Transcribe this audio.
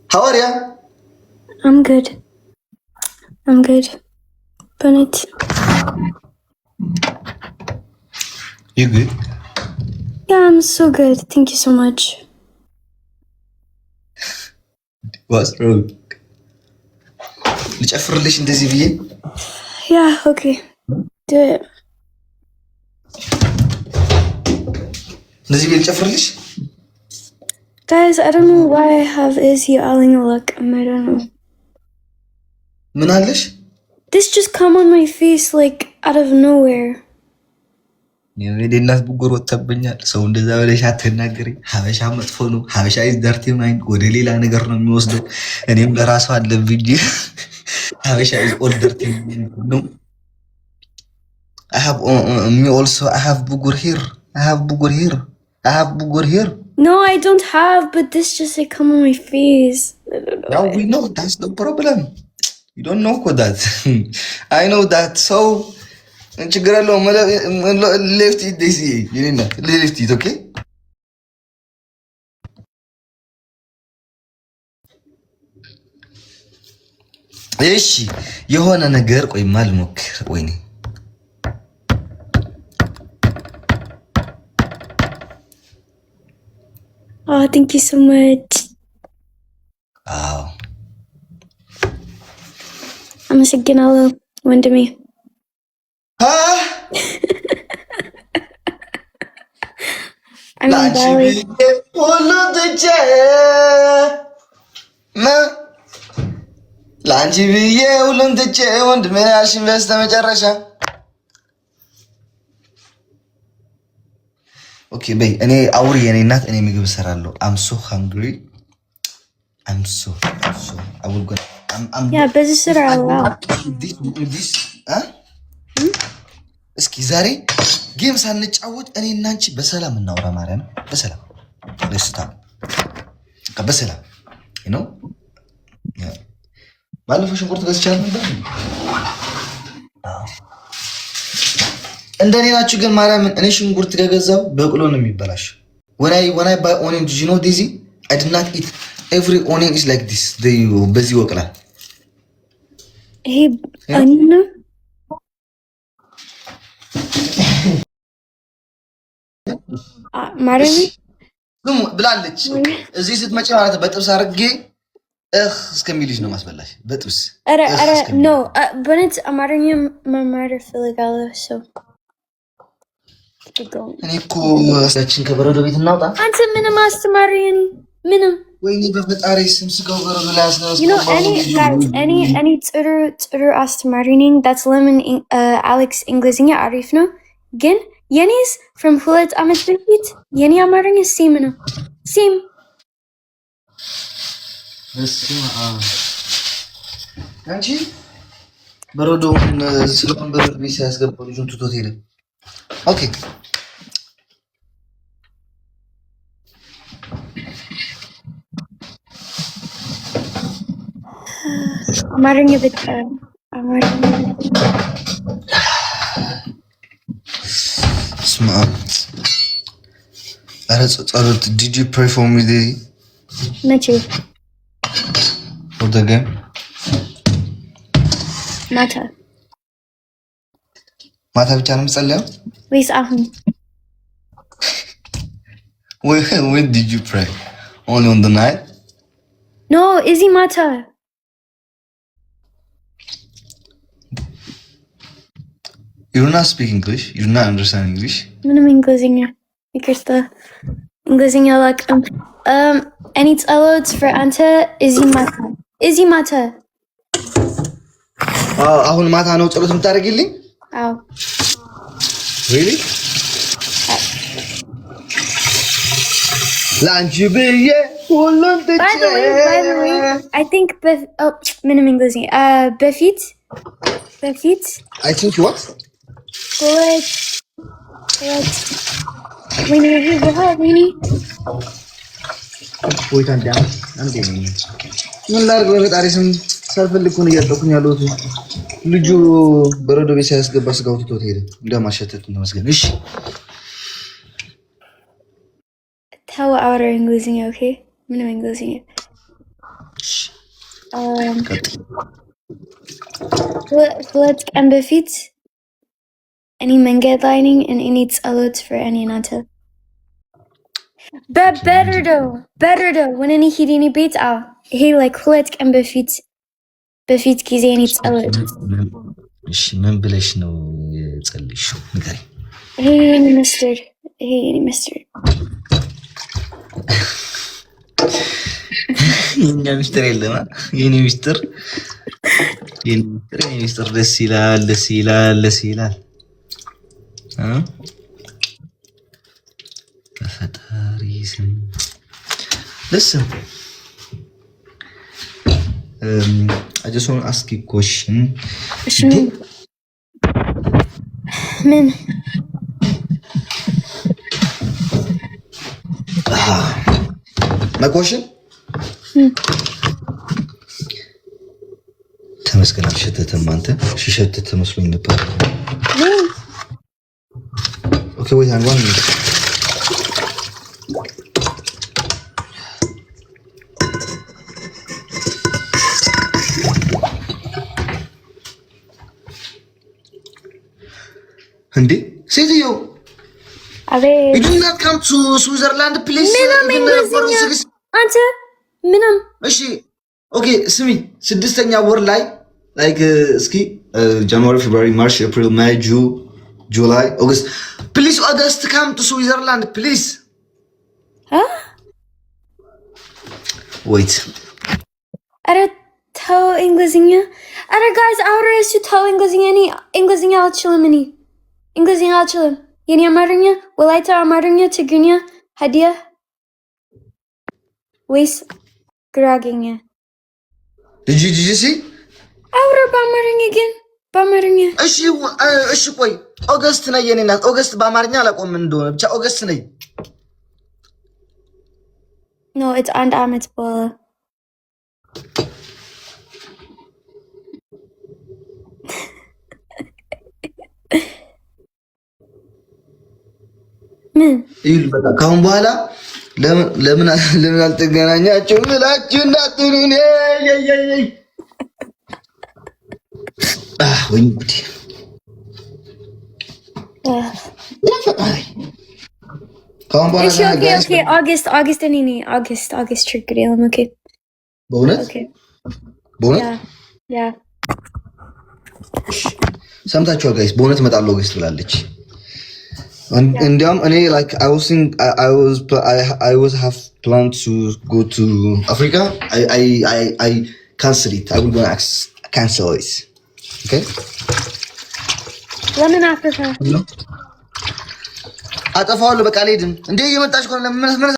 How are you? I'm good. Bennett. You good? Yeah, I'm so good. Thank you so much. What's wrong? ልጨፍርልሽ እንደዚህ ብዬ? Yeah, okay. Do it. እንደዚህ ብዬ ልጨፍርልሽ? Guys, I don't know why I have Izzy yelling a look. I don't know. ምን አለሽ? This just come on my face like out of nowhere. የኔናት ብጎር ወጣብኛል። ሰው እንደዛ ብለሽ አትናገሪ። ሀበሻ መጥፎ ነው። ሀበሻ ኢዝ ዳርቲ ማይንድ ወደ ሌላ ነገር ነው የሚወስደው። እኔም ለራሱ አለብኝ። ሀበሻ ኢዝ ኦል ዳርቲ ነው። I have me also. I have bugur here. I have bugur here. No, I don't have, but this just like come on my face. Now we know that's the problem. You don't know that. I know that. So, left it this year. Left it, okay? እሺ የሆነ ነገር ቆይማ ልሞክር። ወይኔ Oh, thank you so much. አዎ አመሰግናለሁ ወንድሜ። ላንቺ ብዬ ሁሉን ትቼ ላንቺ ብዬ ሁሉን ትቼ ወንድሜ ያልሽኝ በስተመጨረሻ። ኦኬ በይ እኔ አውሪ የኔ እናት፣ እኔ ምግብ እሰራለሁ። I'm so hungry. I will go. በዚህ ስራ እስኪ ዛሬ ጌም ሳንጫወት እኔ እና አንቺ በሰላም እናውራ። ማርያም በሰላም ደስታ በሰላም ነው። ባለፈው ሽንኩርት ገዝቻለሁ ነበር። እንደኔ ናችሁ ግን ማርያምን፣ እኔ ሽንኩርት ከገዛው በቅሎ ነው የሚበላሽ። when I buy onion, did you know this? I did not eat every onion is like this. በዚህ ወቅላል። ይሄ አኒና ማረኝ ብላለች። እዚህ ስትመጪ ማለት በጥብስ አድርጌ እስከሚልሽ ነው ማስበላሽ። በጥብስ ኖ በነት አማርኛ መማር እፈልጋለሁ። ሰው እኔ እኮ ያችን ከበረዶ ቤት እናውጣ። አንተ ምንም አስተማሪኝ ምንም ወይኔ በፈጣሪ ስም ስጋው በረዶ ላይ አስነስ። እኔ ጥሩ አስተማሪ ነኝ። that's ለምን አሌክስ እንግሊዝኛ አሪፍ ነው ግን የኔስ from 2 ዓመት በፊት የኔ አማርኛ ሴም ነው። ሴም አንቺ በረዶውን ስለምን በረዶ ቤት ሲያስገባው ልጁን ትቶት ሄደ። ኦኬ አማርኛ ብቻ አማርኛ ጸሎት did you pray for me today? መቼ? for the game? ማታ ብቻ ነው የምጸልየው ወይስ አሁን? when did you pray? Only on the night? No, እዚህ ማታ You're not speaking English. You're not understanding English. ምንም እንግሊዝኛ ይቅርታ፣ እንግሊዝኛ አላውቅም። እኔ ጸሎት for አንተ እዚህ ማታ አሁን ማታ ነው ጸሎት የምታደርጊልኝ? አዎ። Really? ላንቺ ብዬ ሁሉን ትቼ By the way, I think ምንም እንግሊዝኛ በፊት I think what? What? Winnie, Wait and down. I'm getting it. ምን ላድርግ በፈጣሪ ስም ሳልፈልግ እኮ ነው እያጠቁኝ ያለሁት። ልጁ በረዶ ቤት ሲያስገባ ስጋው ትቶት ሄደ። እንደማሸተት ተመስገን። እሺ ተው አውራ እንግሊዝኛ ኦኬ። ምንም እንግሊዝኛ ሁለት ቀን በፊት እኔ መንገድ ላይ ነኝ and እኔ ጸሎት for እኔ እናንተ በበረዶ when እኔ ሂድ እኔ ቤት ይሄ like ሁለት ቀን በፊት ጊዜ እኔ ጸሎት እሺ ምን ብለሽ ነው የጸልይሽው ንገሪ ይሄ የኔ ሚስተር የኛ ሚስተር የለማ የኔ ሚስተር ደስ ይላል በፈጣሪ ስም listen I just want to ask you a question من my question ተመስገን አልሸተተም አንተ ሽሸተተ መስሎኝ ነበር ኦኬ ወይ አንዋን እንዴ ሴትዮ አቤት you do not come to Switzerland please አንተ ምንም እሺ ኦኬ ስሚ ስድስተኛ ወር ላይ like እስኪ January February March April May June July August please August come to Switzerland please wait አረ ተው እንግሊዝኛ አረ guys አውራሽ ተው እንግሊዝኛ አልችልም የኔ አማርኛ ወላይታ አማርኛ ትግርኛ ሀዲያ ወይስ ጉራጌኛ did you see አውራ በአማርኛ እሺ ቆይ ኦገስት ነኝ የኔ እናት ኦገስት በአማርኛ አላቆም እንደሆነ ብቻ ኦገስት ነኝ no it's አንድ አመት በኋላ ምን ይል በቃ ካሁን በኋላ ለምን አልተገናኛችሁም ብላችሁ እንዳትሉኝ ወይ እንዴ ካሁን በኋላ ኦኬ ኦገስት እኔ ኦገስት ችግር የለም ኦኬ በእውነት ያ ሰምታችኋል ጋይስ በእውነት እመጣለሁ ኦገስት ብላለች እንዲያውም እኔ like I was have planned to go to Africa I cancel it I will go cancel it okay ለምን አፍሪካ አጠፋዋለሁ በቃ አልሄድም እንዴ እየመጣች ከሆነ